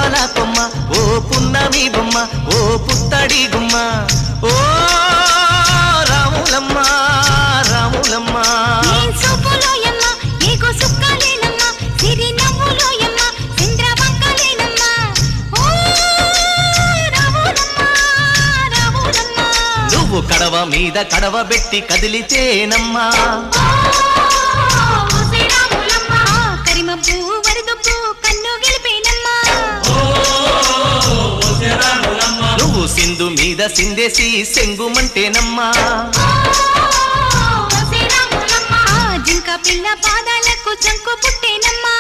పూల కొమ్మ ఓ పున్నమి బొమ్మ ఓ పుత్తడి గుమ్మ ఓ రాములమ్మ రాములమ్మ నువ్వు కడవ మీద కడవ పెట్టి కదిలితేనమ్మా నువ్వు సింధు మీద సిందేసి సెంగుమంటేనమ్మా జింక పిల్ల పాదాలకు చంకు పుట్టేనమ్మా